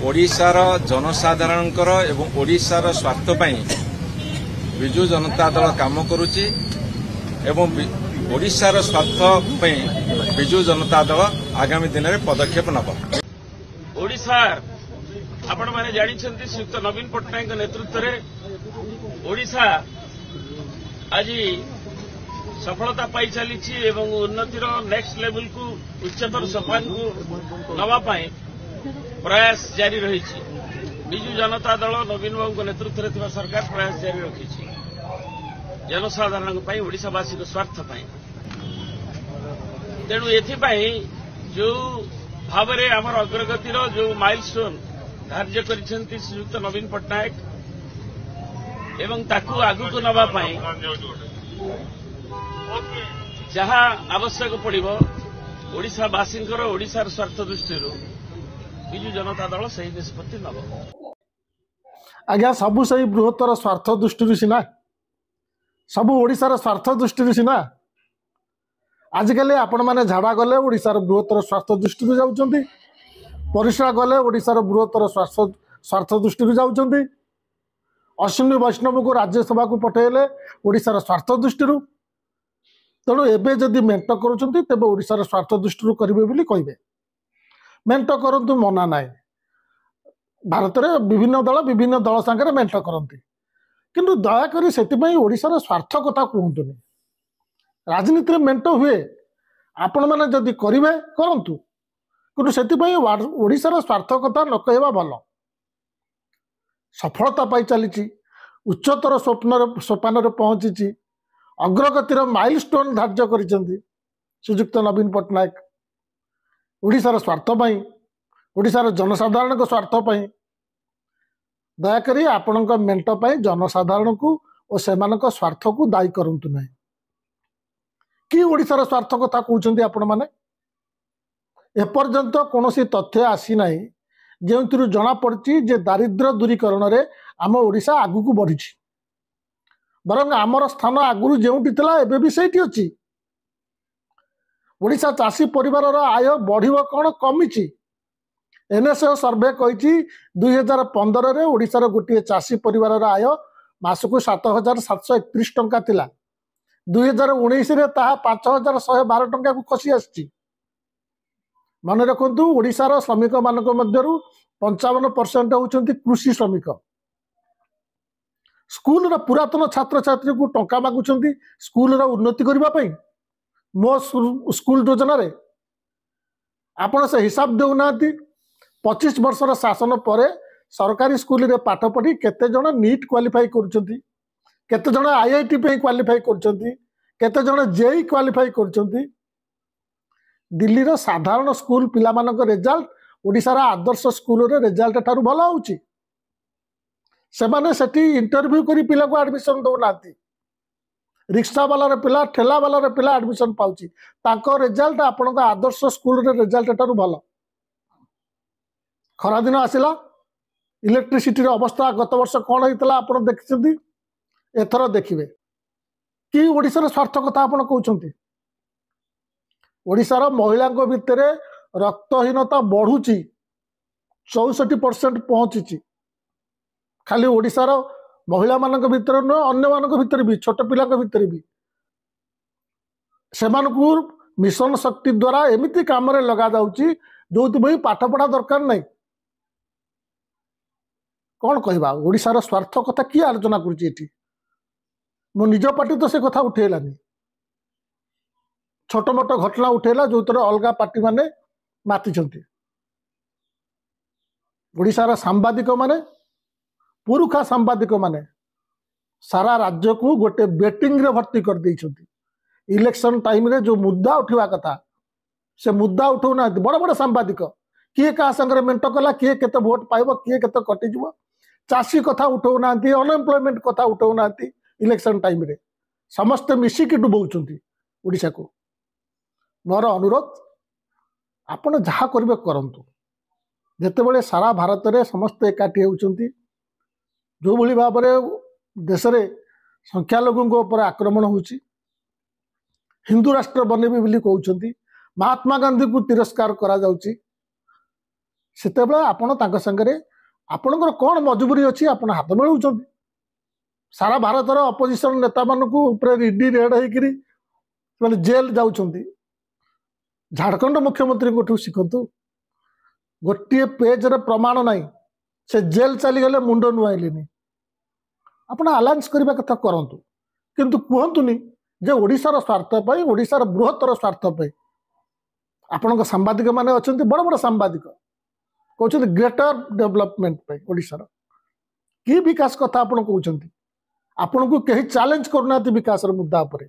ओडिशार जनसाधारणकर एवं ओडिशार स्वार्थ पई विजु जनता दल काम करुची एवं ओडिशार स्वार्थ पई विजु जनता दल आगामी दिन में पदक्षेप नब। ओडिशा आपण माने जानिछन्ति श्रीयुक्त नवीन पट्टनायक नेतृत्व में ओडिशा आज सफलता पाई चली एवं उन्नतिर नेक्स्ट लेवल को उच्चतर सोपान को नवाई प्रयास जारी रही। विजु जनता दल नवीन बाबू नेतृत्व में सरकार प्रयास जारी रखी जनसाधारण ओडिशावासी स्वार्थ तेणु एथिपाई जो भाव में आमर अग्रगतिर जो माइलस्टोन धार्य करिसेंति श्रीयुक्त नवीन पट्टनायक एवं ताकू आगु को नवाई जहाँ आवश्यक पड़ो ओडिशावासी ओडिशार स्वार्थ दृष्टि विजु जनता दल से निष्पत्ति नब। आज्ञा सबू से बृहत्तर स्वार्थ दृष्टि सीना सबू ओडिशार स्वार्थ दृष्टि सीना आजिकल आपण मैंने झाड़ा गले ओडिशार बृहत्तर स्वार्थ दृष्टि जाउछंती, परिश्रा गले ओडिशार बृहत्तर स्वार्थ दृष्टि जाउछंती, अश्विनी वैष्णव को राज्यसभा को पठेले ओडिशार स्वार्थ दृष्टि। तेणु एबे जदि मेंट करुछंती तेबे ओडिशार स्वार्थ दृष्टि करिवे बोली कहिबे, मेंट करंतु मना नाय। भारत में विभिन्न दल संगे मेंट करती किंतु दयाकोरी से ओडिशार स्वार्थ कथा कहतुनि। राजनीति में मेंट हुए आपण मैंने जदि करेंगे करंतु किंतु से ओडिशार स्वार्थ कथा न कहवा भल। सफलता पाई चली उच्चतर सोपान पहुंची अग्रगतिर माइलस्टोन धार्य कर श्रीयुक्त नवीन पट्टनायक ओडिशार स्वार्थ पाई ओडिशार जनसाधारण स्वार्थ पाई दयाकोरी आपण मेंट पाई जनसाधारण को और सेमान स्वार्थ को दायी करंतु नहीं कि ओडिशार स्वार्थ कथा कहते आपण मैंने एपर्यंत कौन तथ्य आसी ना जो जना पड़ी जे दारिद्र्य दूरीकरण में आम ओडिशा आगु को बढ़ी बरं आमर स्थान आगुरी जोटी एबे भी सही अच्छी। ओडिशा चाषी परिवार आय बढ़िव कौन कमी एनएसओ सर्वे कही 2015 रे ओडिशार गोटे चाषी परिवार आय मासक 7,731 टंका थिला 2019 रे ताहा 5,112 टंका को खसी आछि। मन रखु ओडिशार श्रमिक मानक मध्यरु 55% होउछंती कृषि श्रमिक। स्कूल रा पुरातन छात्र छात्री को टंका मागुछंती स्कूल रा उन्नति करबा पई मो स्कूल योजना रे आपण से हिसाब देउना 25 वर्षर शासन पर सरकारी स्कूल रे पाठ पढ़ी केते जण नीट क्वालिफाई करूछंती, केते जण आईआईटी पे क्वालिफाई करूछंती, केते जण जेई क्वालिफाई करूछंती। दिल्ली रो साधारण स्कूल पिला मानक रिजल्ट ओडिसा रा आदर्श स्कूल रे रिजल्ट ठारू भला होउची। सेमाने सेठी इंटरव्यू करी पिला को एडमिशन दउनाती। रिक्शा वाला पिला ठेला वाला पिला एडमिशन पाउची ताको रिजल्ट आपण आदर्श स्कूल रे रिजल्ट ठारू भला। खरा दिन आसिला इलेक्ट्रिसिटी अवस्था गत वर्ष कौन होता आप देखते एथर देखिए कि ओडिशार स्वार्थ कथा आप कहते। ओडिशार महिला भितर रक्तहीनता बढ़ुची 64% पहुंची खाली ओडिशार महिला मानक भितर नुह अन्य मानक भितर भी छोट पिला भितर भी सेमानकु मिशन शक्ति द्वारा एमिति काम रे लगा जाउची जो पाठ पढ़ा दरकार नहीं। कौन कहवा ओडिशार स्वार्थ कथा किए आलोचना करुच्ची मो निज पार्टी तो से कथा उठेलानी छोट मोट घटना उठेला जो अलग पार्टी माने मातिचंती। ओडिशार सांबादिक माने पुरुखा सांबादिक माने सारा राज्य को गोटे बेटिंग रे भर्ती कर देइछंती। इलेक्शन टाइम रे जो मुद्दा उठवा कथा से मुद्दा उठाऊना बड़ बड़ सांबादिक किए क्या संगे मेंट कला किए केते भोट पाइब किए केते कटिଯିव चाषी कथा उठाऊना अनएम्प्लॉयमेंट कथा उठाऊना इलेक्शन टाइम रे समस्ते मिसिकी डुबाउछंती ओडिशा को। मोर अनुरोध आपण जहाँ करिवे करंतु जेतेबेले सारा भारत रे समस्त एकाठी होउछंती जो भली भाव देश रे संख्यालघु ऊपर आक्रमण होउची हिंदू राष्ट्र बनेबी बोली कहउछंती महात्मा गांधी को तिरस्कार करा जाउची ସେତେବେଳେ ଆପଣ ତାଙ୍କ ସାଙ୍ଗରେ ଆପଣଙ୍କର କ'ଣ ମଜବୁରି ଅଛି ଆପଣ ହାତ ମିଳଉଛନ୍ତି। ସାରା ଭାରତର ଅପୋଜିସନ ନେତାମାନଙ୍କୁ ଉପରେ ଇଡି ରେଡ୍ ହେଇକିରି ସେମାନେ ଜେଲ୍ ଯାଉଛନ୍ତି। ଝାଡ଼ଖଣ୍ଡ ମୁଖ୍ୟମନ୍ତ୍ରୀଙ୍କଠୁ ଶିଖନ୍ତୁ। ଗୋଟିଏ ପେଜରେ ପ୍ରମାଣ ନାହିଁ, ସେ ଜେଲ୍ ଚାଲିଗଲେ ମୁଣ୍ଡ ନୁଆଇଲେନି। ଆପଣ ଆଲାନ୍ସ କରିବା କଥା କରନ୍ତୁ, କିନ୍ତୁ କୁହନ୍ତୁନି ଯେ ଓଡ଼ିଶାର ସ୍ୱାର୍ଥ ପାଇଁ, ଓଡ଼ିଶାର ବୃହତ୍ତର ସ୍ୱାର୍ଥ ପାଇଁ। ଆପଣଙ୍କ ସାମ୍ବାଦିକମାନେ ଅଛନ୍ତି, ବଡ଼ ବଡ଼ ସାମ୍ବାଦିକ କହୁଛନ୍ତି ଗ୍ରେଟର ଡେଭଲପମେଣ୍ଟ ପାଇଁ ଓଡ଼ିଶାର। କି ବିକାଶ କଥା ଆପଣ କହୁଛନ୍ତି? ଆପଣଙ୍କୁ କେହି ଚ୍ୟାଲେଞ୍ଜ କରୁନାହାନ୍ତି ବିକାଶର ମୁଦ୍ଦା ଉପରେ।